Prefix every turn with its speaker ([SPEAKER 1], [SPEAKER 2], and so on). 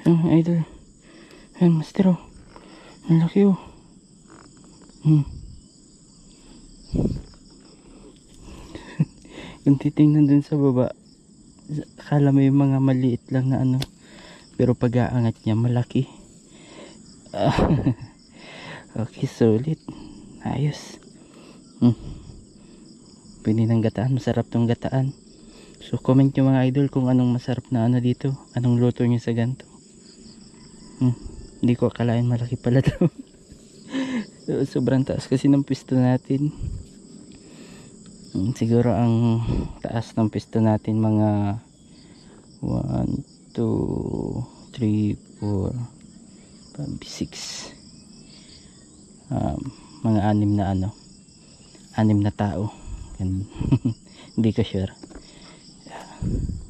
[SPEAKER 1] Idol. Ayan, master oh. Ang laki oh. Kung titingnan dun sa baba, akala mo yung mga maliit lang na ano, pero pag aangat niya malaki. Okay, solid. Ayos. Pwede ng gataan, masarap tong gataan. So comment nyo mga idol kung anong masarap na ano dito, anong luto nyo sa ganito. Hindi ko akalain malaki pala to. Sobrang taas kasi ng pisto natin. Siguro ang taas ng pisto natin mga 1, 2, 3, 4, 5, 6, mga 6 na ano, 6 na tao. Hindi ko sure.